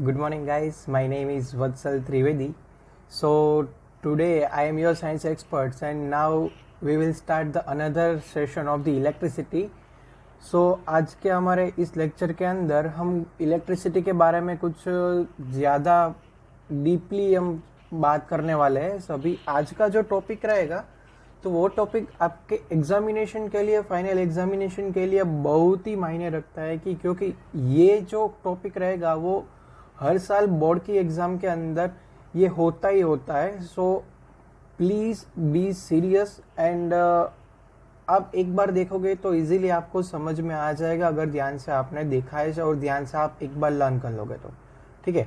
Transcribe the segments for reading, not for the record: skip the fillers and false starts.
Good morning, guys. My name is Vatsal Trivedi. So today I am your science experts, and now we will start the another session of the electricity. So आज के हमारे इस lecture के अंदर हम electricity के बारे में कुछ ज़्यादा डीपली हम बात करने वाले हैं. सभी आज का जो टॉपिक रहेगा तो वो टॉपिक आपके एग्जामिनेशन के लिए, फाइनल एग्जामिनेशन के लिए बहुत ही मायने रखता है कि क्योंकि ये जो टॉपिक रहेगा वो हर साल बोर्ड की एग्ज़ाम के अंदर ये होता ही होता है. So please be serious and आप एक बार देखोगे तो इजीली आपको समझ में आ जाएगा अगर ध्यान से आपने देखा है और ध्यान से आप एक बार लर्न कर लोगे तो. ठीक है.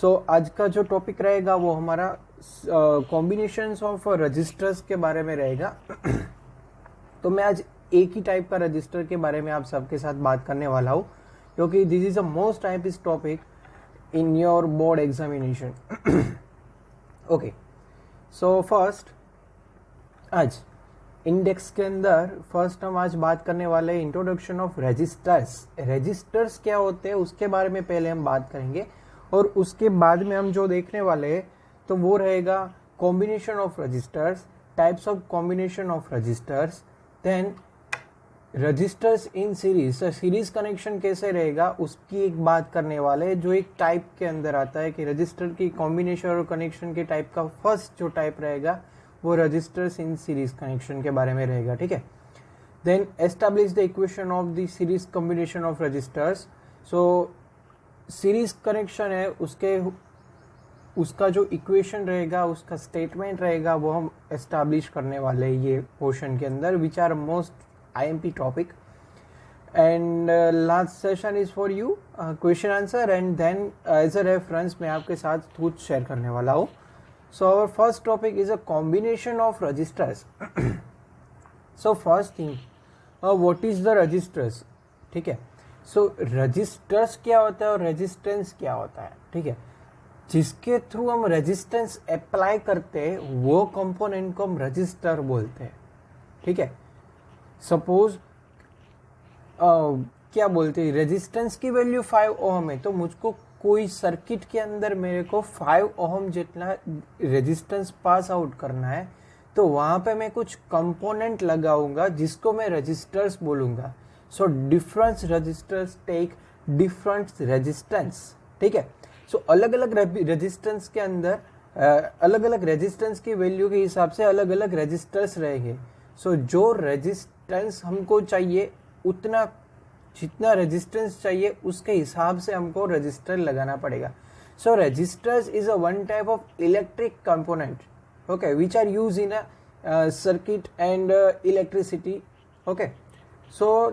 सो आज का जो टॉपिक रहेगा वो हमारा कॉम्बिनेशंस ऑफ रजिस्टर्स के बारे में रहेगा. तो मैं आज एक ही टाइप का रजिस्टर के बारे में आप सबके साथ बात करने वाला हूँ क्योंकि this is a most typist topic in your board examination. Okay, so first आज इंडेक्स के अंदर फर्स्ट हम आज बात करने वाले हैं इंट्रोडक्शन ऑफ रजिस्टर्स. रजिस्टर्स क्या होते हैं उसके बारे में पहले हम बात करेंगे और उसके बाद में हम जो देखने वाले हैं तो वो रहेगा combination of registers, types of combination of registers, then registers in series. Series connection कैसे रहेगा उसकी एक बात करने वाले हैं जो एक टाइप के अंदर आता है कि रजिस्टर की कॉम्बिनेशन और कनेक्शन के टाइप का फर्स्ट जो टाइप रहेगा वो रजिस्टर्स इन सीरीज कनेक्शन के बारे में रहेगा. ठीक है. Then establish the equation of the series combination of registers. So series connection है उसका जो इक्वेशन रहेगा, उसका स्टेटमेंट रहेगा वो हम एस्टैब्लिश करने वाले हैं ये पोर्शन के अंदर, which are most IMP topic. And last session is for you question answer and then as a reference मैं आपके साथ कुछ शेयर करने वाला हूँ. So our first topic is a combination of registers. So first thing, what is the registers? ठीक है. So registers क्या होता है और resistance क्या होता है. ठीक है. जिसके थ्रू हम रेजिस्टेंस अप्लाई करते हैं वो कंपोनेंट को हम रजिस्टर बोलते हैं. ठीक है. सपोज क्या बोलते हैं, रेजिस्टेंस की वैल्यू 5 ओहम है तो मुझको कोई सर्किट के अंदर मेरे को 5 ओहम जितना रेजिस्टेंस पास आउट करना है तो वहाँ पे मैं कुछ कंपोनेंट लगाऊंगा जिसको मैं रजिस्टर्स बोलूँगा. So different registers take different resistance. ठीक है. सो अलग अलग रेजिस्टेंस के अंदर अलग अलग रेजिस्टेंस की वैल्यू के हिसाब से अलग अलग रजिस्टर्स रहेंगे. सो जो रेजिस्टेंस हमको चाहिए उतना जितना रेजिस्टेंस चाहिए उसके हिसाब से हमको रजिस्टर लगाना पड़ेगा. So registers is a one type of electric component, okay, which are use in a circuit and electricity. Okay. So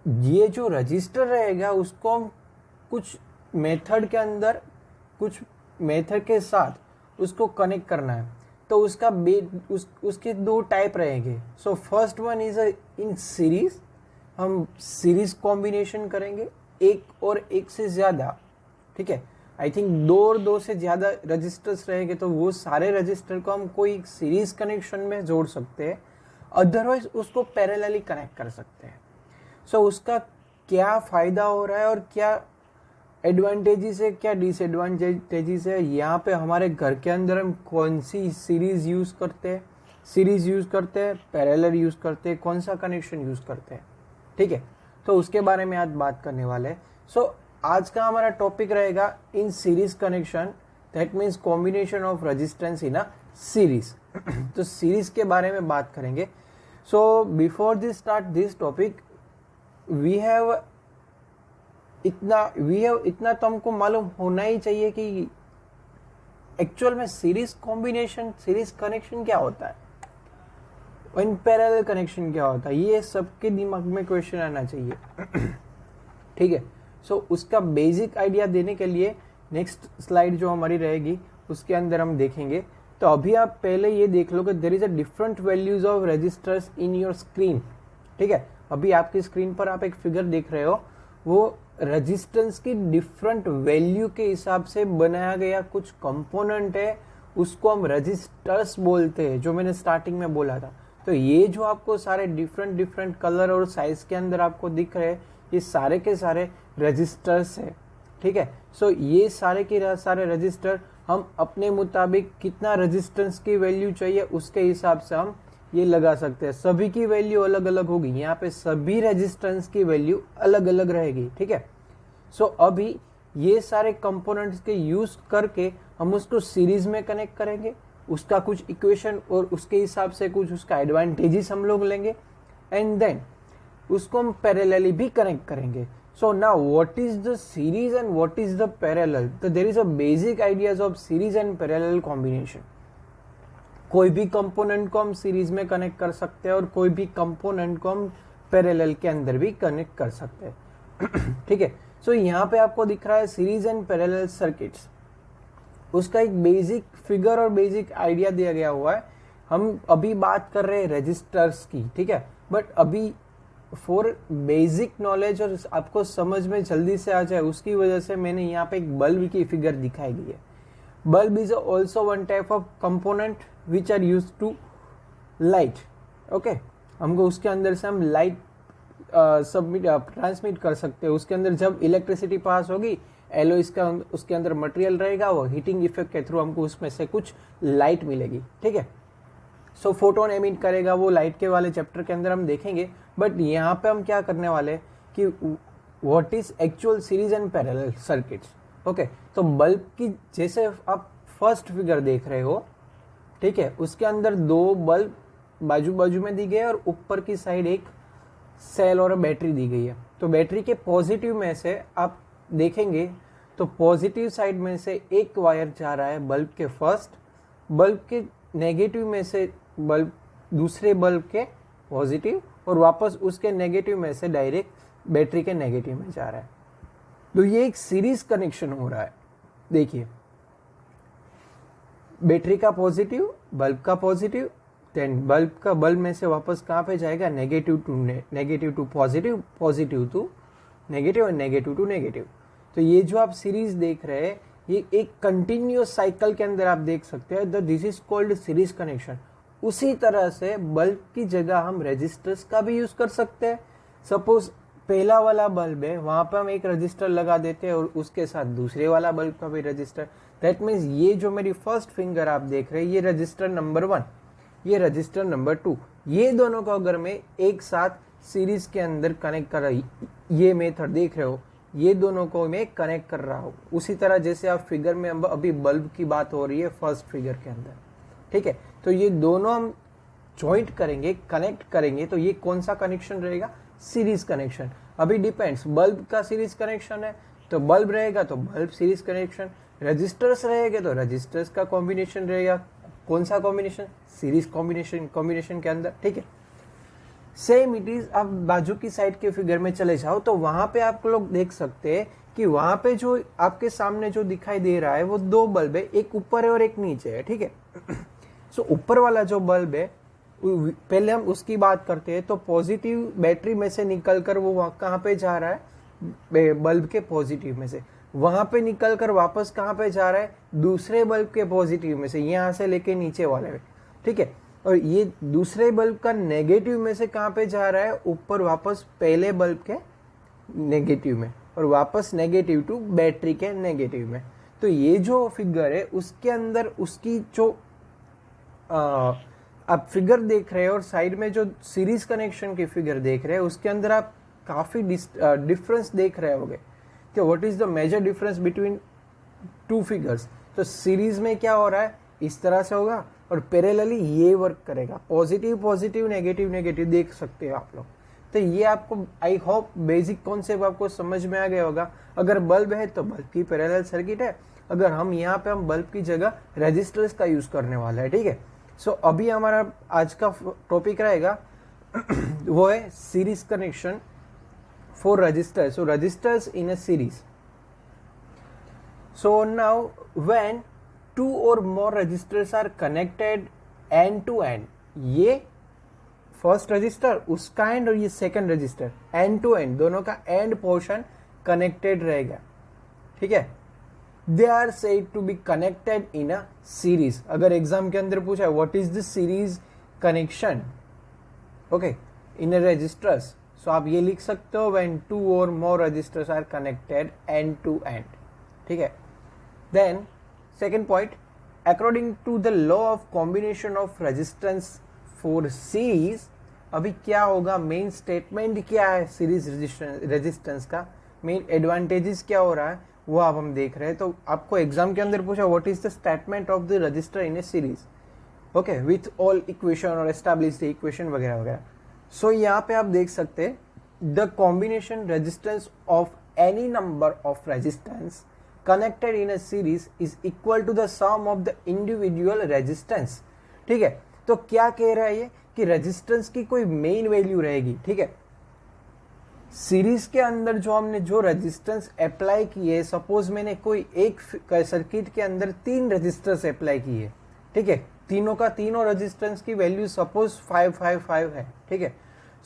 ये जो रजिस्टर रहेगा उसको हम कुछ मेथड के अंदर कुछ मेथड के साथ उसको कनेक्ट करना है तो उसका उसके दो टाइप रहेंगे. So first one is in series. हम सीरीज कॉम्बिनेशन करेंगे एक और एक से ज़्यादा. ठीक है. आई थिंक दो और दो से ज़्यादा रजिस्टर्स रहेंगे तो वो सारे रजिस्टर को हम कोई सीरीज कनेक्शन में जोड़ सकते हैं, अदरवाइज उसको पैरेलली कनेक्ट कर सकते हैं. सो उसका क्या फ़ायदा हो रहा है और क्या एडवांटेजेस है, क्या डिसएडवांटेजेस है, यहाँ पे हमारे घर के अंदर हम कौन सी सीरीज यूज़ करते हैं, पैरेलल यूज़ करते हैं, कौन सा कनेक्शन यूज़ करते हैं. ठीक है. तो उसके बारे में आज बात करने वाले हैं. सो आज का हमारा टॉपिक रहेगा in series connection, that means combination of resistance in a series. तो सीरीज के बारे में बात करेंगे. So before this start this topic we have इतना तो हमको मालूम होना ही चाहिए कि एक्चुअल में सीरीज कॉम्बिनेशन, सीरीज कनेक्शन क्या होता है, इन पैरेलल कनेक्शन क्या होता है, ये सबके दिमाग में क्वेश्चन आना चाहिए. ठीक है. सो उसका बेसिक आइडिया देने के लिए नेक्स्ट स्लाइड जो हमारी रहेगी उसके अंदर हम देखेंगे. तो अभी आप पहले ये देख लो कि there is a different values of registers in your screen. ठीक है. अभी आपकी स्क्रीन पर आप एक फिगर देख रहे हो, वो रेजिस्टेंस की डिफरेंट वैल्यू के हिसाब से बनाया गया कुछ कंपोनेंट है, उसको हम रजिस्टर्स बोलते हैं, जो मैंने स्टार्टिंग में बोला था. तो ये जो आपको सारे डिफरेंट कलर और साइज के अंदर आपको दिख रहे हैं ये सारे के सारे रजिस्टर्स है. ठीक है। सो ये सारे के सारे रजिस्टर हम अपने मुताबिक कितना रेजिस्टेंस की वैल्यू चाहिए उसके हिसाब से हम ये लगा सकते हैं। सभी की वैल्यू अलग अलग होगी, यहाँ पे सभी रेजिस्टेंस की वैल्यू अलग अलग रहेगी, ठीक है। सो अभी ये सारे कंपोनेंट्स के यूज करके हम उसको सीरीज में कनेक्ट करेंगे, उसका कुछ इक्वेशन और उसके हिसाब से कुछ उसका एडवांटेजेस हम लोग लेंगे, एंड देन उसको हम पैरेलली भी कनेक्ट करेंगे। So now what is the series and what is the parallel? तो there is a basic ideas of series and parallel combination. कोई भी कंपोनेंट को हम सीरीज में कनेक्ट कर सकते हैं और कोई भी कंपोनेंट को हम पैरेलल के अंदर भी कनेक्ट कर सकते हैं, ठीक है। सो यहाँ पे आपको दिख रहा है सीरीज एंड पैरेलल सर्किट्स, उसका एक बेसिक फिगर और बेसिक आइडिया दिया गया हुआ है। हम अभी बात कर रहे हैं रजिस्टर्स की, ठीक है, बट अभी फॉर बेसिक नॉलेज और आपको समझ में जल्दी से आ जाए उसकी वजह से मैंने यहाँ पे एक बल्ब की फिगर दिखाई गई है। Bulb is also one type of component which are use to light, okay. हमको उसके अंदर से हम लाइट सबमिट ट्रांसमिट कर सकते हैं। उसके अंदर जब इलेक्ट्रिसिटी पास होगी, एलो इसका उसके अंदर मटेरियल रहेगा, वो हीटिंग इफेक्ट के थ्रू हमको उसमें से कुछ लाइट मिलेगी, ठीक है। सो फोटोन एमिट करेगा, वो लाइट के वाले चैप्टर के अंदर हम देखेंगे। बट यहाँ पे हम क्या करने वाले हैं कि what is actual series and parallel circuits, okay. तो बल्ब की जैसे आप फर्स्ट फिगर देख रहे हो, ठीक है, उसके अंदर दो बल्ब बाजू बाजू में दी गई है और ऊपर की साइड एक सेल और बैटरी दी गई है। तो बैटरी के पॉजिटिव में से आप देखेंगे तो पॉजिटिव साइड में से एक वायर जा रहा है बल्ब के फर्स्ट, बल्ब के नेगेटिव में से बल्ब दूसरे बल्ब के पॉजिटिव, और वापस उसके नेगेटिव में से डायरेक्ट बैटरी के नेगेटिव में जा रहा है। तो ये एक सीरीज कनेक्शन हो रहा है। देखिए, बैटरी का पॉजिटिव, बल्ब का पॉजिटिव, देन बल्ब में से वापस कहाँ पे जाएगा, negative to positive, positive to negative और नेगेटिव टू नेगेटिव। तो ये जो आप सीरीज देख रहे हैं ये एक कंटिन्यूअस साइकिल के अंदर आप देख सकते हैं, this is called series connection. उसी तरह से बल्ब की जगह हम रेजिस्टर्स का भी यूज कर सकते हैं। सपोज पहला वाला बल्ब है, वहां पर हम एक रजिस्टर लगा देते हैं और उसके साथ दूसरे वाला बल्ब का भी रजिस्टर। दैट मीन्स ये जो मेरी फर्स्ट फिंगर आप देख रहे हैं, ये रजिस्टर नंबर 1, ये रजिस्टर नंबर 2, ये दोनों को अगर मैं एक साथ सीरीज के अंदर कनेक्ट कर रही, ये मेथड देख रहे हो, ये दोनों को मैं कनेक्ट कर रहा हूँ। उसी तरह जैसे आप फिगर में अभी बल्ब की बात हो रही है फर्स्ट फिगर के अंदर, ठीक है। तो ये दोनों हम ज्वाइंट करेंगे, कनेक्ट करेंगे, तो ये कौन सा कनेक्शन रहेगा, सीरीज कनेक्शन। अभी डिपेंड्स, बल्ब का सीरीज कनेक्शन है तो बल्ब रहेगा तो बल्ब सीरीज कनेक्शन, रजिस्टर्स रहेंगे तो रजिस्टर्स का कॉम्बिनेशन रहेगा। कौन सा कॉम्बिनेशन, सीरीज कॉम्बिनेशन के अंदर, ठीक है। सेम इट इज, आप बाजू की साइड के फिगर में चले जाओ तो वहां पे आप लोग देख सकते हैं कि वहां पे जो आपके सामने जो दिखाई दे रहा है वो दो बल्ब है, एक ऊपर है और एक नीचे है, ठीक है। सो ऊपर वाला जो बल्ब है पहले हम उसकी बात करते हैं। तो पॉजिटिव बैटरी में से निकलकर वो कहाँ पे जा रहा है, बल्ब के पॉजिटिव में से, वहां पे निकलकर वापस कहाँ पे जा रहा है, दूसरे बल्ब के पॉजिटिव में से, यहाँ से लेके नीचे वाले में, ठीक है। और ये दूसरे बल्ब का नेगेटिव में से कहाँ पे जा रहा है, ऊपर वापस पहले बल्ब के नेगेटिव में, और वापस नेगेटिव टू बैटरी के नेगेटिव में। तो ये जो फिगर है उसके अंदर उसकी जो आप फिगर देख रहे हैं और साइड में जो सीरीज कनेक्शन की फिगर देख रहे हैं उसके अंदर आप काफी डिफरेंस देख रहे होंगे कि what is the major difference between two figures. तो सीरीज में क्या हो रहा है, इस तरह से होगा, और पैरेलली ये वर्क करेगा, पॉजिटिव पॉजिटिव नेगेटिव नेगेटिव, देख सकते हो आप लोग। तो ये आपको, आई होप बेसिक कॉन्सेप्ट आपको समझ में आ गया होगा। अगर बल्ब है तो बल्ब की पैरेलल सर्किट है, अगर हम यहाँ पे हम बल्ब की जगह रेजिस्टर्स का यूज करने वाला है, ठीक है। सो अभी हमारा आज का टॉपिक रहेगा वो है series connection for registers. So registers in a series. So now when two or more registers are connected end to end, ये फर्स्ट रजिस्टर उसका एंड और ये second resistor end to end दोनों का एंड पोर्शन कनेक्टेड रहेगा, ठीक है। They are said to be connected in a series. अगर एग्जाम के अंदर पूछा है what is the series connection, okay, in a resistors, so आप ये लिख सकते हो व्हेन टू और more resistors are connected end to end, ठीक है। Then second point, according to the law of combination of resistance for series, अभी क्या होगा, मेन स्टेटमेंट क्या है सीरीज रेजिस्टेंस का, मेन एडवांटेजेस क्या हो रहा है वो आप हम देख रहे हैं। तो आपको एग्जाम के अंदर पूछा what is the statement of the register in a series, okay, with all equation और एस्टैब्लिश्ड इक्वेशन वगैरह वगैरह। सो यहाँ पे आप देख सकते हैं the combination resistance of any number of resistance connected in a series is equal to the sum of the individual resistance, ठीक है। तो क्या कह रहा है ये कि रेजिस्टेंस की कोई मेन वैल्यू रहेगी, ठीक है। सीरीज के अंदर जो हमने जो रेजिस्टेंस अप्लाई की है, सपोज मैंने कोई एक सर्किट के अंदर 3 रेजिस्टेंस अप्लाई की है, ठीक है, तीनों का तीनों रेजिस्टेंस की वैल्यू सपोज 555 है, ठीक है।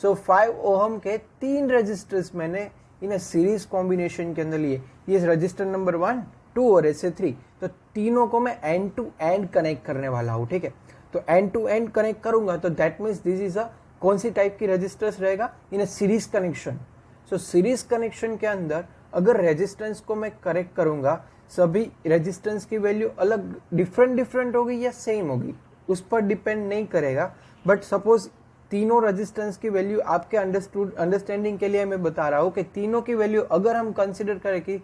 सो 5 ओहम के 3 रेजिस्टेंस मैंने इन सीरीज कॉम्बिनेशन के अंदर लिए, ये रजिस्टर नंबर 1, 2 और ऐसे 3, तो तीनों को मैं एंड टू एंड कनेक्ट करने वाला हूं, ठीक है। तो एंड टू एंड कनेक्ट करूंगा तो that means this is a कौन सी टाइप की रेजिस्टेंस रहेगा, in a series connection. So series connection के अंदर अगर रेजिस्टेंस को मैं करेक्ट करूंगा, सभी रेजिस्टेंस की वैल्यू अलग डिफरेंट होगी या सेम होगी उस पर डिपेंड नहीं करेगा, बट सपोज तीनों रेजिस्टेंस की वैल्यू आपके अंडरस्टैंडिंग के लिए मैं बता रहा हूं कि तीनों की वैल्यू अगर हम कंसिडर करें कि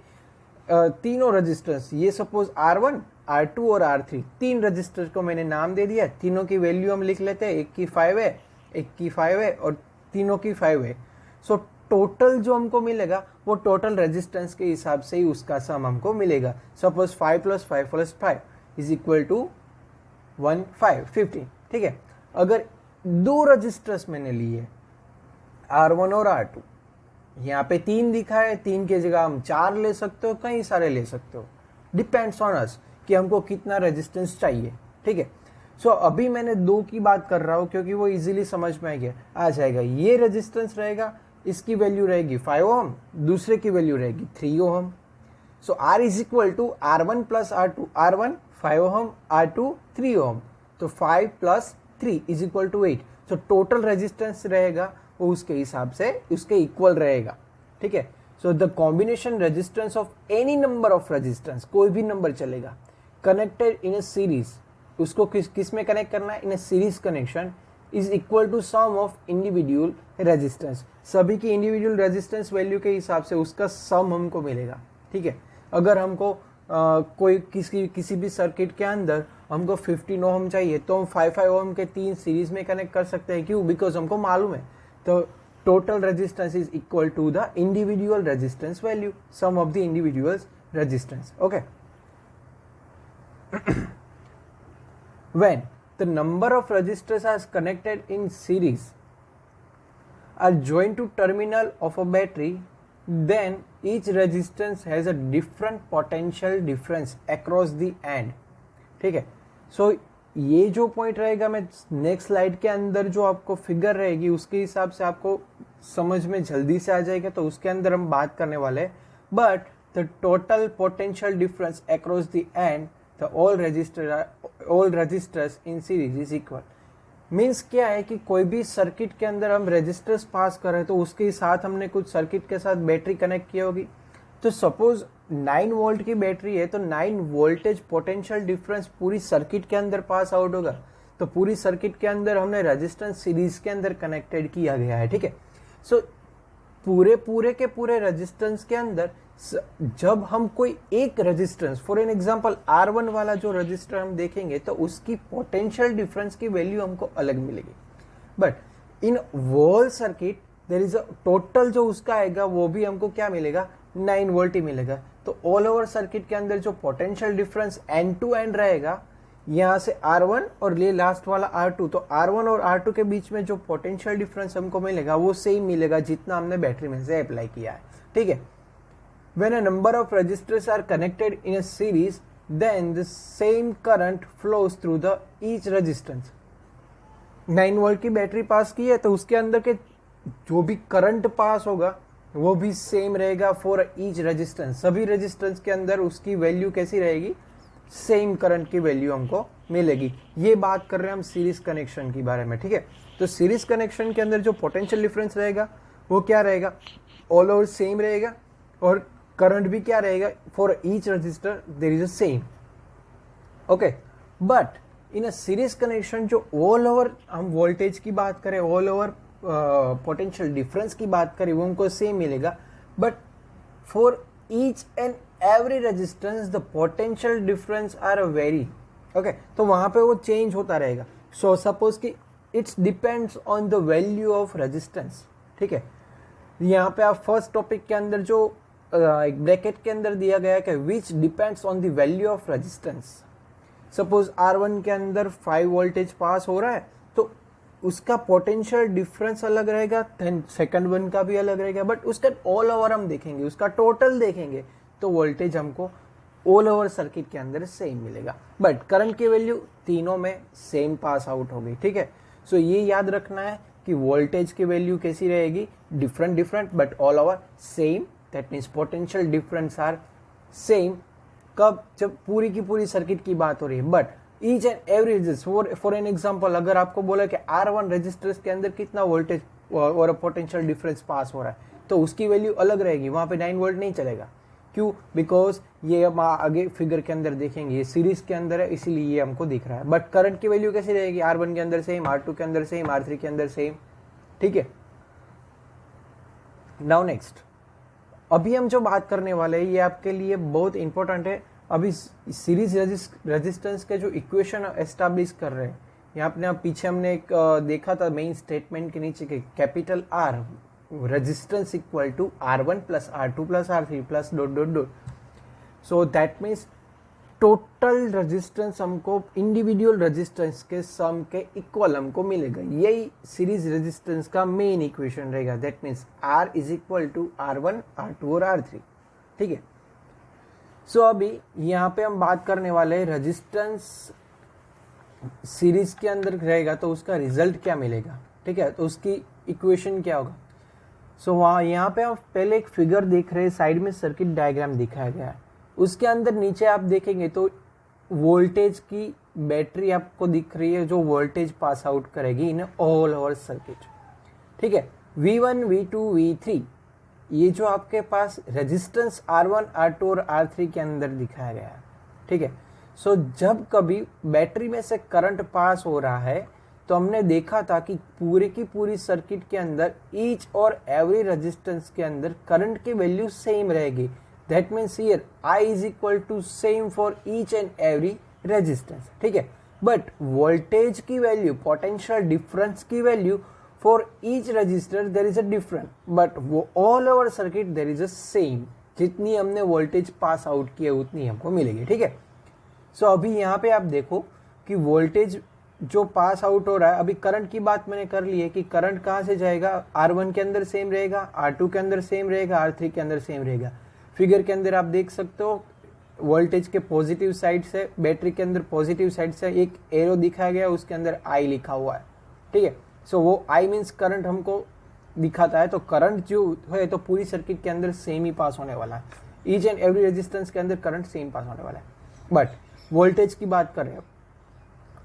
तीनों रेजिस्टेंस, ये सपोज R1, R2 और R3, 3 रेजिस्टर को मैंने नाम दे दिया, तीनों की वैल्यू हम लिख लेते हैं, एक की 5 है, एक की 5 है और तीनों की 5 है। सो टोटल जो हमको मिलेगा वो टोटल रेजिस्टेंस के हिसाब से ही उसका सम हमको मिलेगा। सपोज 5 + 5 + 5 इज इक्वल टू 15, ठीक है। अगर 2 रजिस्टर्स मैंने लिए R1 और R2, यहाँ पे 3 दिखा है, 3 की जगह हम 4 ले सकते हो, कई सारे ले सकते हो, डिपेंड्स ऑन अस कि हमको कितना रेजिस्टेंस चाहिए, ठीक है। सो अभी मैंने 2 की बात कर रहा हूँ क्योंकि वो इजीली समझ में आ जाएगा। ये रेजिस्टेंस रहेगा, इसकी वैल्यू रहेगी 5 ओम, दूसरे की वैल्यू रहेगी 3 ohm. So R is equal to R1 + R2, R1 5 ohm, R2 3 ohm, तो 5 + 3 is equal to 8। So total resistance रहेगा वो उसके हिसाब से उसके इक्वल रहेगा, ठीक है। So the combination resistance of any number of resistance, कोई भी नंबर चलेगा, कनेक्टेड इन ए सीरीज, उसको किस में कनेक्ट करना है, in a series connection, is equal to sum of individual resistance, सभी की इंडिविजुअल रेजिस्टेंस वैल्यू के हिसाब से उसका सम हमको मिलेगा, ठीक है। अगर हमको कोई किसी भी सर्किट के अंदर हमको 15 ओम चाहिए तो हम 5 ओम के 3 सीरीज में कनेक्ट कर सकते हैं, क्यों, बिकॉज हमको मालूम है। तो total resistance is equal to the individual resistance value, sum of the individual resistance, okay. When the number of resistors are connected in series are joined to terminal of a battery, then each resistance has a different potential difference across the end, ठीक है। सो ये जो point रहेगा, मैं next slide के अंदर जो आपको फिगर रहेगी उसके हिसाब से आपको समझ में जल्दी से आ जाएगा, तो उसके अंदर हम बात करने वाले हैं। But the total potential difference across the end the all registers in series is equal. Means क्या है कि कोई भी सर्किट के अंदर हम रेजिस्टर्स पास कर रहे हैं तो उसके साथ हमने कुछ सर्किट के साथ बैटरी कनेक्ट की होगी। तो सपोज 9 वोल्ट की बैटरी है तो 9 वोल्टेज पोटेंशियल डिफरेंस पूरी सर्किट के अंदर पास आउट होगा। तो पूरी सर्किट के अंदर हमने रेजिस्टेंस सीरीज के अंदर कनेक्टेड किया गया है, ठीक है। सो पूरे के पूरे रेजिस्टेंस के अंदर जब हम कोई एक resistance, for an example R1 वाला जो रेजिस्टर हम देखेंगे तो उसकी पोटेंशियल डिफरेंस की वैल्यू हमको अलग मिलेगी। But in whole circuit there is a total जो उसका आएगा वो भी हमको क्या मिलेगा, 9 वोल्ट ही मिलेगा। तो ऑल ओवर सर्किट के अंदर जो potential difference end to end रहेगा, यहाँ से R1 और ये लास्ट वाला R2, तो R1 और R2 के बीच में जो पोटेंशियल डिफरेंस हमको मिलेगा वो सेम मिलेगा जितना हमने बैटरी में से अप्लाई किया है, ठीक है। When a number of resistors are connected in a series, then the same current flows through the each resistance. 9 volt की बैटरी पास की है तो उसके अंदर के जो भी करंट पास होगा वो भी सेम रहेगा फॉर ईच रेजिस्टेंस। सभी रेजिस्टेंस के अंदर उसकी वैल्यू कैसी रहेगी, सेम करंट की वैल्यू हमको मिलेगी। ये बात कर रहे हैं हम सीरीज कनेक्शन के बारे में, ठीक है। तो सीरीज कनेक्शन के अंदर जो पोटेंशियल डिफरेंस रहेगा वो क्या रहेगा, ऑल ओवर सेम रहेगा, और करंट भी क्या रहेगा, for each register there is a same. Okay, but in a series connection जो ऑल ओवर हम वोल्टेज की बात करें, ऑल ओवर पोटेंशियल डिफरेंस की बात करें, वो हमको सेम मिलेगा, but for each and every resistance the potential difference are vary. Okay, तो वहां पे वो चेंज होता रहेगा। सो सपोज कि it's depends on the value of resistance. ठीक है, यहाँ पे आप फर्स्ट टॉपिक के अंदर जो एक ब्रैकेट के अंदर दिया गया है कि which depends on the value of resistance. Suppose R1 के अंदर 5 वोल्टेज पास हो रहा है, तो उसका पोटेंशियल डिफरेंस अलग रहेगा, सेकंड वन का भी अलग रहेगा, बट उसका ऑल ओवर हम देखेंगे, उसका टोटल देखेंगे, तो वोल्टेज हमको ऑल ओवर सर्किट के अंदर सेम मिलेगा, बट करंट की वैल्यू तीनों में सेम पास आउट हो गई। ठीक है, सो ये याद रखना है कि वोल्टेज की वैल्यू कैसी रहेगी, different different but all over same, that means potential difference are same. कब, जब पूरी की पूरी सर्किट की बात हो रही है, but each and every register, for an example अगर आपको बोला कि R1 रजिस्टर्स के अंदर कितना वोल्टेज और पोटेंशियल डिफरेंस पास हो रहा है, तो उसकी वैल्यू अलग रहेगी, वहां पे 9 वोल्ट नहीं चलेगा। क्यों? बिकॉज ये हम आगे फिगर के अंदर देखेंगे, ये सीरीज के अंदर है, इसीलिए ये हमको दिख रहा है। बट करंट की वैल्यू कैसी रहेगी, R1 के अंदर सेम, R2 के अंदर सेम, R3 के अंदर सेम। ठीक है, नाउ नेक्स्ट, अभी हम जो बात करने वाले हैं ये आपके लिए बहुत इंपॉर्टेंट है। अभी सीरीज रेजिस्टेंस के जो इक्वेशन एस्टैब्लिश कर रहे हैं, यहाँ पे पीछे हमने एक देखा था मेन स्टेटमेंट के नीचे के capital R resistance equal to R1 plus R2 plus R3 plus dot dot dot. So that means total resistance हमको इंडिविजुअल रेजिस्टेंस के सम के इक्वल हमको मिलेगा। यही सीरीज रेजिस्टेंस का मेन इक्वेशन रहेगा। That means R is equal to R1 R2 और R3। ठीक है, सो अभी यहाँ पे हम बात करने वाले हैं रेजिस्टेंस सीरीज के अंदर रहेगा तो उसका रिजल्ट क्या मिलेगा। ठीक है, तो उसकी इक्वेशन क्या होगा। सो वहाँ यहाँ पे आप पहले एक फिगर देख रहे हैं, साइड में सर्किट डायग्राम दिखाया गया है, उसके अंदर नीचे आप देखेंगे तो वोल्टेज की बैटरी आपको दिख रही है जो वोल्टेज पास आउट करेगी इन ऑल ओवर सर्किट। ठीक है, V1 V2 V3 ये जो आपके पास रेजिस्टेंस R1 R2 और R3 के अंदर दिखाया गया है। ठीक है, सो जब कभी बैटरी में से करंट पास हो रहा है तो हमने देखा था कि पूरे की पूरी सर्किट के अंदर ईच और एवरी रेजिस्टेंस के अंदर करंट की वैल्यू सेम रहेगी। That means here I is equal to same for each and every resistance. ठीक है, बट वोल्टेज की वैल्यू, पोटेंशियल डिफरेंस की value for each register there is a different, but वो all over circuit there is a same. जितनी हमने voltage pass out किया उतनी हमको मिलेगी। ठीक है, सो अभी यहाँ पे आप देखो कि वोल्टेज जो पास आउट हो रहा है, अभी करंट की बात मैंने कर ली है कि करंट कहाँ से जाएगा, R1 के अंदर सेम रहेगा, R2 के अंदर सेम रहेगा, R3 के अंदर सेम रहेगा। फिगर के अंदर आप देख सकते हो वोल्टेज के पॉजिटिव साइड से, बैटरी के अंदर पॉजिटिव साइड से एक एरो दिखाया गया, उसके अंदर I लिखा हुआ है। ठीक है, सो वो I मीन्स करंट हमको दिखाता है, तो करंट जो है तो पूरी सर्किट के अंदर सेम ही पास होने वाला है। ईच एंड एवरी रेजिस्टेंस के अंदर करंट सेम पास होने वाला है। बट वोल्टेज की बात करें,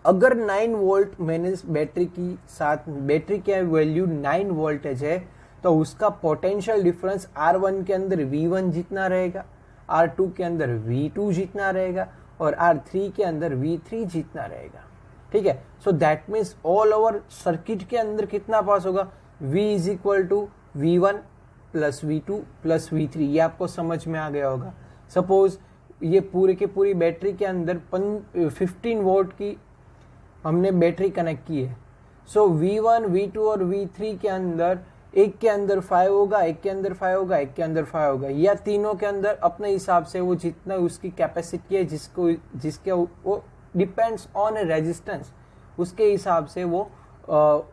अगर 9 वोल्ट मैंने बैटरी की साथ, बैटरी की वैल्यू 9 वोल्टेज है, तो उसका पोटेंशियल डिफरेंस R1 के अंदर V1 जितना रहेगा, R2 के अंदर V2 जितना रहेगा और R3 के अंदर V3 जितना रहेगा। ठीक है, so that means all over circuit के अंदर कितना पास होगा, V is equal to V1 plus V2 plus V3। ये आपको समझ में आ गया होगा। सपोज ये पूरे के पूरी बैटरी के अंदर 15 वोल्ट की हमने बैटरी कनेक्ट की है। सो V1 V2 और V3 के अंदर, एक के अंदर 5 होगा, एक के अंदर 5 होगा, एक के अंदर 5 होगा, या तीनों के अंदर अपने हिसाब से वो जितना उसकी कैपेसिटी है, जिसके वो डिपेंड्स ऑन रेजिस्टेंस, उसके हिसाब से वो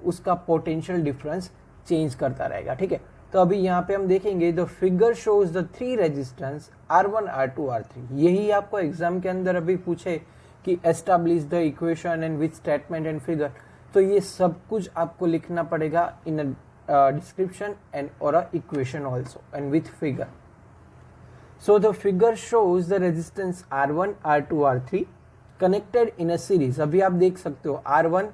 उसका पोटेंशियल डिफरेंस चेंज करता रहेगा। ठीक है, तो अभी यहाँ पे हम देखेंगे the figure shows the 3 resistance R1 R2 R3। यही आपको एग्जाम के अंदर अभी पूछे कि establish the equation and with statement and figure, तो ये सब कुछ आपको लिखना पड़ेगा इन description and or a equation also and with figure. So the figure shows the resistance R1 R2 R3 connected in a series। अभी आप देख सकते हो R1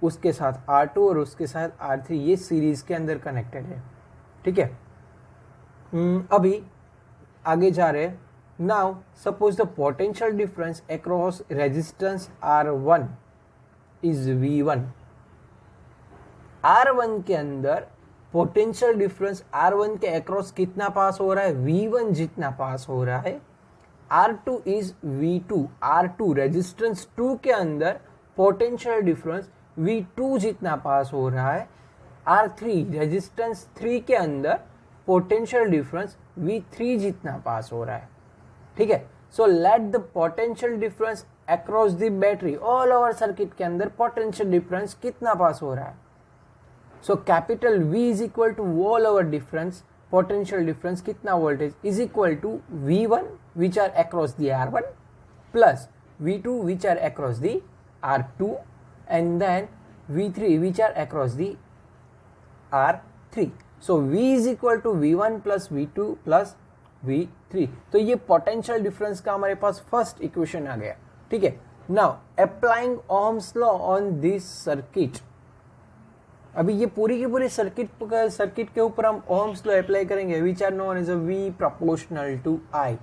उसके साथ R2 और उसके साथ R3 ये सीरीज के अंदर कनेक्टेड है। ठीक है। अभी आगे जा रहे हैं। Now suppose the potential difference across resistance R1 is V1। R1 के अंदर पोटेंशियल डिफरेंस R1 के अक्रॉस कितना पास हो रहा है, V1 जितना पास हो रहा है। R2 is V2, R2 resistance 2 के अंदर पोटेंशियल डिफरेंस V2 जितना पास हो रहा है। R3 रेजिस्टेंस 3 के अंदर पोटेंशियल डिफरेंस V3 जितना पास हो रहा है। ठीक है। So let the potential difference across the battery, all over circuit के अंदर पोटेंशियल डिफरेंस कितना पास हो रहा है। So capital V is equal to all over difference, potential difference कितना voltage is equal to V1 which are across the R1 plus V2 which are across the R2 and then V3 which are across the R3। So V is equal to V1 plus V2 plus V3। तो ये potential difference का हमारे पास first equation आ गया। ठीक है। Now applying ohms law on this circuit. अभी ये पूरी की पूरी सर्किट के ऊपर हम ओम्स लॉ अप्लाई करेंगे which are known as a V proportional to I।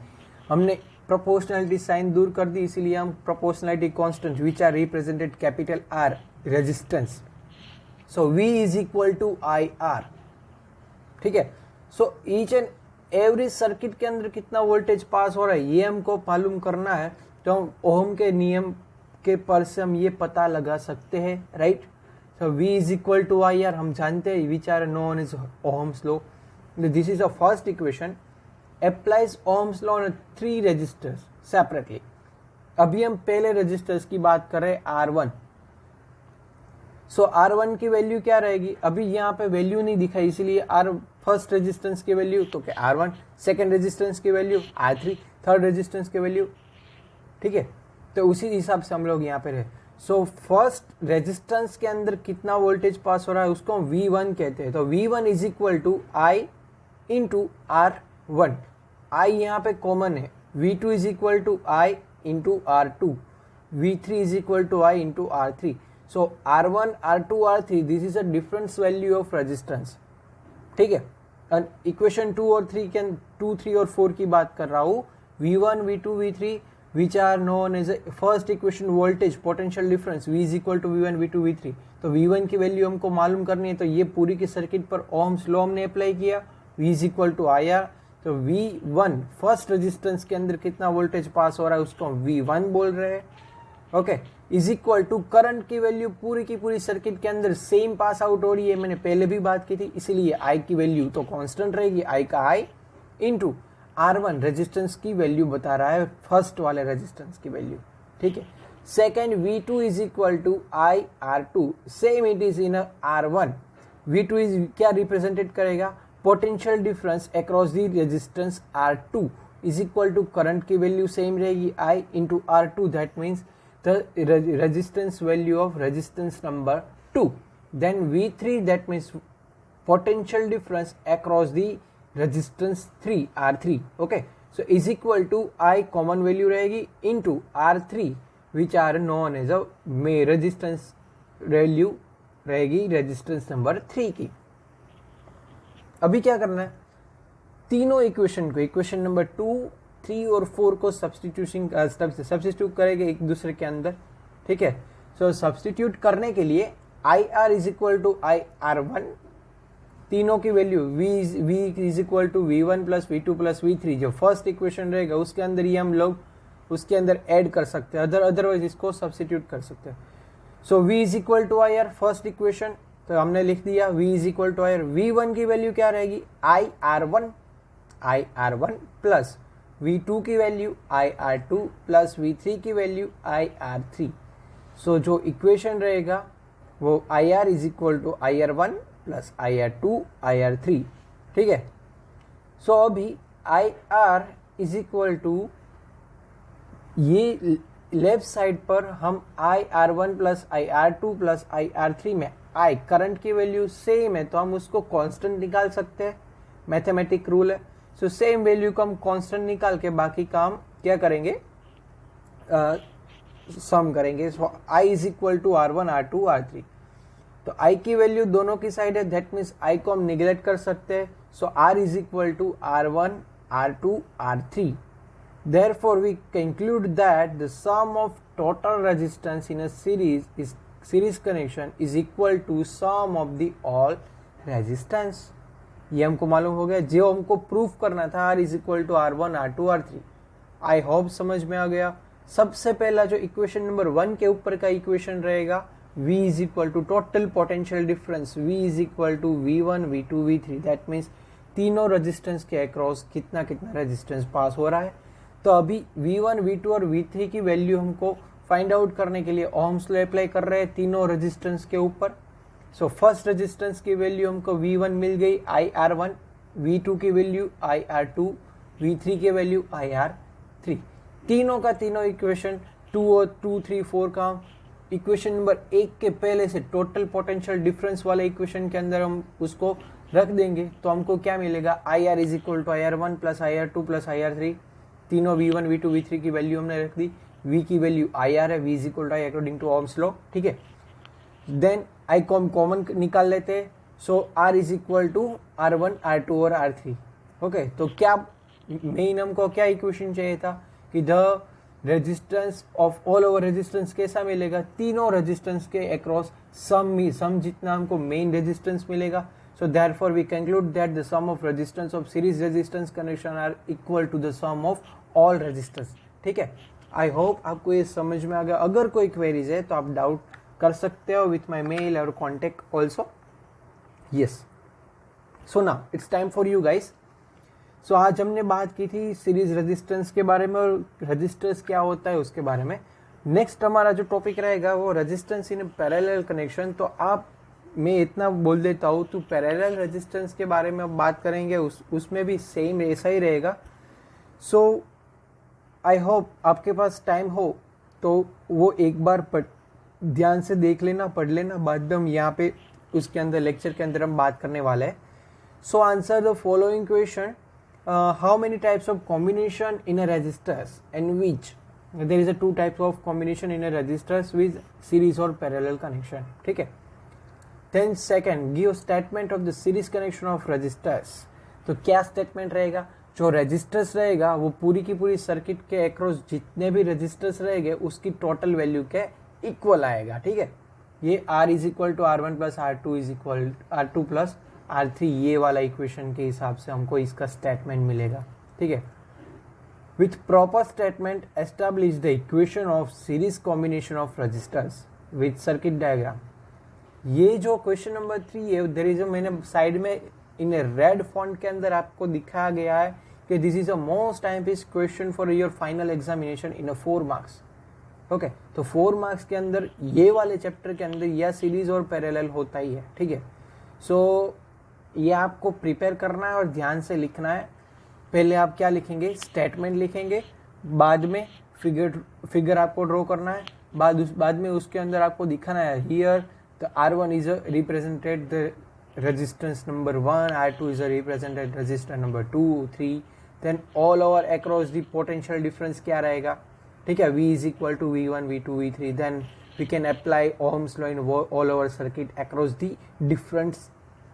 हमने प्रोपोर्शनलिटी साइन दूर कर दी, इसीलिए हम proportionality constant which are represented capital R resistance. So V is equal to IR। ठीक है। So each and every circuit के अंदर कितना वोल्टेज पास हो रहा है ये हमको मालूम करना है, तो हम ओम के नियम के पर से हम ये पता लगा सकते हैं, right. So V is equal to IR हम जानते हैं, which are known is ohm's law. This is a first equation applies ohm's law on 3 registers separately. अभी हम पहले रेजिस्टर्स की बात कर रहे हैं R1। सो R1 की वैल्यू क्या रहेगी, अभी यहाँ पे वैल्यू नहीं दिखाई, इसीलिए फर्स्ट रेजिस्टेंस की वैल्यू तो क्या R1, सेकेंड रेजिस्टेंस की वैल्यू R3, थर्ड रेजिस्टेंस की वैल्यू। ठीक है। तो उसी हिसाब से हम लोग यहाँ पे रहे। सो फर्स्ट रेजिस्टेंस के अंदर कितना वोल्टेज पास हो रहा है उसको हम V1 कहते हैं। तो V1 is equal to I into R1। I यहाँ पे कॉमन है। V2 is equal to I into R2, V3 is equal to I into R3। So R1, R2, R3 this is a difference value of resistance. ठीक है। Equation 2 और 3 के 2, 3 और 4 की बात कर रहा हूँ। V1, V2, V3 which are known as first equation voltage potential difference V is equal to V1, V2, V3। तो V1 की वैल्यू हमको मालूम करनी है, तो ये पूरी की सर्किट पर ओम्स लॉ हमने अप्लाई किया। V is equal to IR। तो V1 फर्स्ट रेजिस्टेंस के अंदर कितना वोल्टेज पास हो रहा है उसको हम V1 बोल रहे हैं। Okay. Is equal to current की वैल्यू पूरी की पूरी सर्किट के अंदर सेम पास आउट हो रही है, मैंने पहले भी बात की थी, इसीलिए I की वैल्यू तो कांस्टेंट रहेगी, I का I इंटू R1 रेजिस्टेंस की वैल्यू बता रहा है, फर्स्ट वाले रेजिस्टेंस की वैल्यू। ठीक है। Second V2 is equal to I R2, same it is in R1। V2 is क्या रिप्रेजेंटेड करेगा, potential difference across the resistance R2 is equal to current की वैल्यू सेम रहेगी I into R2, that means the resistance value of resistance number 2. Then V3 that means potential difference across the resistance 3 R3. Okay, so is equal to I common value रहेगी into R3 which are known as a resistance value रहेगी resistance number 3 की। अभी क्या करना है, तीनों equation को, equation number 2, 3 और 4 को सब्स्टिट्यूट करेंगे एक दूसरे के अंदर। ठीक है। सो सब्स्टिट्यूट करने के लिए IR is equal to IR1, तीनों की value V is equal to V1 plus V2 plus V3, जो फर्स्ट इक्वेशन रहेगा उसके अंदर ही हम लोग उसके अंदर ऐड कर सकते हैं, अदरवाइज इसको सब्स्टिट्यूट कर सकते हैं। So V is equal to IR first equation, तो हमने लिख दिया V is equal to IR। V1 की वैल्यू क्या रहेगी, IR1 प्लस V2 की वैल्यू IR2 प्लस V3 की वैल्यू IR3। सो जो इक्वेशन रहेगा वो IR is equal to IR1 plus IR2 IR3। ठीक है। सो अभी IR इज इक्वल टू, ये लेफ्ट साइड पर हम IR1 plus IR2 plus IR3 में I करंट की वैल्यू सेम है, तो हम उसको कांस्टेंट निकाल सकते हैं, मैथमेटिक रूल है। सो सेम वैल्यू को हम कांस्टेंट निकाल के बाकी काम क्या करेंगे, सम करेंगे। So I is equal to R1 R2 R3। तो I की वैल्यू दोनों की साइड है, दैट मीन्स I को हम निगलेक्ट कर सकते हैं। So R is equal to R1, R2, R3. Therefore, we conclude that the sum of total resistance in a series connection is equal to sum of the all resistance. ये हमको मालूम हो गया, जो हमको प्रूफ करना था R is equal to R1, R2, R3. I hope समझ में आ गया. सबसे पहला जो इक्वेशन नंबर 1 के ऊपर का इक्वेशन रहेगा, V is equal to total potential difference, V is equal to V1, V2, V3. That means तीनों रेजिस्टेंस के अक्रॉस कितना कितना रेजिस्टेंस पास हो रहा है. तो अभी V1, V2 और V3 की वैल्यू हमको फाइंड आउट करने के लिए ओम्स लॉ अप्लाई कर रहे हैं तीनों रेजिस्टेंस के ऊपर. सो फर्स्ट रेजिस्टेंस की वैल्यू हमको V1 मिल गई IR1, V2 की वैल्यू IR2, V3 की वैल्यू IR3. तीनों का तीनों इक्वेशन 2 और 2, 3, 4 का इक्वेशन नंबर 1 के पहले से टोटल पोटेंशियल डिफरेंस वाले इक्वेशन के अंदर हम उसको रख देंगे. तो हमको क्या मिलेगा, IR is equal to IR1 plus IR2 plus IR3. तीनों V1, V2, V3 की वैल्यू हमने रख दी. V की वैल्यू IR है, V is equal to I according to Ohm's law. ठीक है. देन I कॉमन निकाल लेते हैं. So R is equal to R1, R2 और R3. ओके. तो क्या मेन हमको क्या इक्वेशन चाहिए था कि the resistance of all over resistance कैसा मिलेगा, तीनों रेजिस्टेंस के अक्रॉस सम जितना हमको मेन रेजिस्टेंस मिलेगा. So therefore we conclude that the sum of resistance of series resistance connection are equal to the sum of all resistance. ठीक है. I hope आपको ये समझ में आ गया. अगर कोई क्वेरीज है तो आप डाउट कर सकते हो विथ माई मेल और contact also. Yes. So now it's time for you guys. सो आज हमने बात की थी सीरीज रेजिस्टेंस के बारे में और रेजिस्टेंस क्या होता है उसके बारे में. नेक्स्ट हमारा जो टॉपिक रहेगा वो रेजिस्टेंस इन पैरेलल कनेक्शन. तो आप मैं इतना बोल देता हूँ, तो पैरेलल रेजिस्टेंस के बारे में अब बात करेंगे, उसमें भी सेम ऐसा ही रहेगा. सो आई होप आपके पास टाइम हो तो वो एक बार ध्यान से देख लेना, पढ़ लेना. बाद में हम यहाँ पे उसके अंदर लेक्चर के अंदर हम बात करने वाले हैं. So answer the following question. How many types of combination in a resistors and which there is a 2 types of combination in a resistors with series और पैरेलल कनेक्शन. ठीक है. Then second, give statement of the series connection of resistors. तो क्या statement रहेगा, जो resistors रहेगा वो पूरी की पूरी सर्किट के अक्रॉस जितने भी रेजिस्टर्स रहेंगे उसकी टोटल वैल्यू के इक्वल आएगा. ठीक है. ये R is equal to R1 plus R2 is equal R2 plus R3, ये वाला इक्वेशन के हिसाब से हमको इसका स्टेटमेंट मिलेगा. ठीक है. With proper statement establish the equation of series combination of resistors with circuit diagram. ये जो क्वेश्चन नंबर 3 है, देयर इज मैंने साइड में इन रेड फॉन्ट के अंदर आपको दिखाया गया है कि this is a most times question for your final examination in a 4 marks. Okay. तो 4 मार्क्स के अंदर ये वाले चैप्टर के अंदर या सीरीज और पैरेलल होता ही है. ठीक है. सो ये आपको प्रिपेयर करना है और ध्यान से लिखना है. पहले आप क्या लिखेंगे, स्टेटमेंट लिखेंगे, बाद में फिगर आपको ड्रॉ करना है, बाद में उसके अंदर आपको दिखाना है here the R1 is a represented the resistance number 1, R2 is a represented resistor number 2, 3. Then all over across the potential difference क्या रहेगा. ठीक है. V is equal to V1, V2, V3. Then we can apply Ohm's law in all over circuit across the different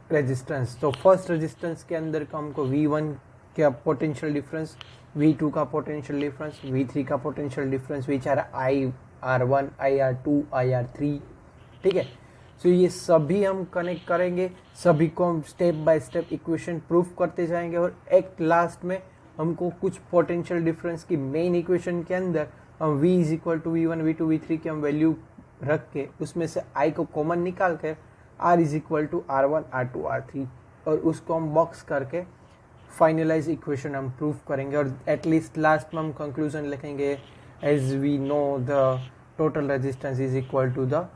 resistance. तो first resistance के अंदर का हमको V1 का पोटेंशियल डिफरेंस, V2 का पोटेंशियल डिफरेंस, V3 का potential difference which are IR1, IR2, IR3. ठीक है. सो ये सभी हम कनेक्ट करेंगे, सभी को हम step by step equation proof करते जाएंगे और एक लास्ट में हमको कुछ पोटेंशियल डिफरेंस की मेन इक्वेशन के अंदर हम V is equal to V1, V2, V3 की हम वैल्यू रख के उसमें से I को कॉमन निकाल कर R is equal to R1, R2, R3 और उसको हम बॉक्स करके फाइनलाइज इक्वेशन हम प्रूफ करेंगे. और एटलीस्ट लास्ट में हम कंक्लूजन लिखेंगे as we know the total resistance is equal to the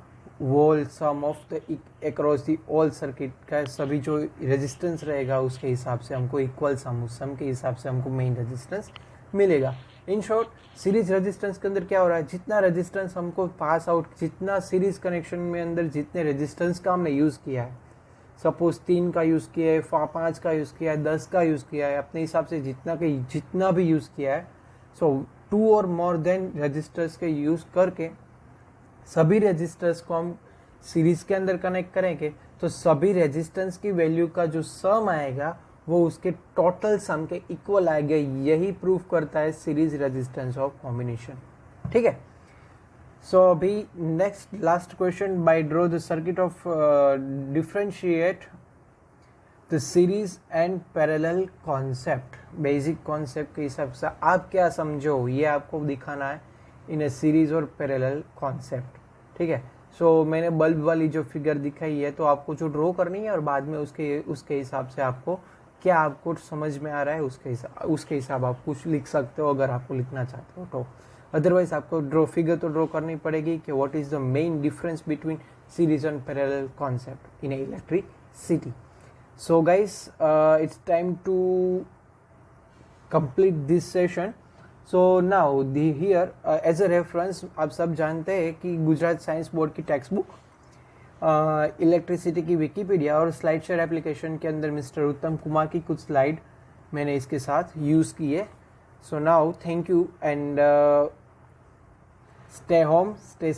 whole sum of the across the all circuit का सभी जो रेजिस्टेंस रहेगा उसके हिसाब से हमको इक्वल सम, उस सम के हिसाब से हमको मेन रेजिस्टेंस मिलेगा. इन शॉर्ट सीरीज रेजिस्टेंस के अंदर क्या हो रहा है, जितना रेजिस्टेंस हमको पास आउट, जितना सीरीज कनेक्शन में अंदर जितने रेजिस्टेंस का हमने यूज़ किया है, सपोज 3 का यूज़ किया है, 5 का यूज़ किया है, 10 का यूज़ किया है, अपने हिसाब से जितना भी यूज़ किया है, सो 2 और मोर देन रजिस्टर्स के यूज़ करके सभी रेजिस्टर्स को हम सीरीज के अंदर कनेक्ट करेंगे तो सभी रेजिस्टेंस की वैल्यू का जो सम आएगा वो उसके टोटल सम के इक्वल आएगा। यही प्रूव करता है सीरीज रेजिस्टेंस ऑफ कॉम्बिनेशन। ठीक है, सो अभी next last question, by draw the circuit of differentiate the series and parallel concept. Basic concept के हिसाब से आप क्या समझो ये आपको दिखाना है इन ए सीरीज और पैरेलल कॉन्सेप्ट। ठीक है, सो मैंने बल्ब वाली जो फिगर दिखाई है तो आपको जो ड्रॉ करनी है और बाद में उसके हिसाब से आपको क्या आपको समझ में आ रहा है उसके हिसाब आप कुछ लिख सकते हो अगर आपको लिखना चाहते हो तो। अदरवाइज आपको फिगर तो ड्रॉ करनी पड़ेगी कि what is the main difference between series and parallel concept in electricity. So guys, it's time to complete this session. So now here as a reference आप सब जानते हैं कि गुजरात साइंस बोर्ड की टेक्स्ट बुक, इलेक्ट्रिसिटी की Wikipedia और SlideShare application के अंदर मिस्टर उत्तम कुमार की कुछ स्लाइड मैंने इसके साथ यूज़ की है। So now thank you and stay home, stay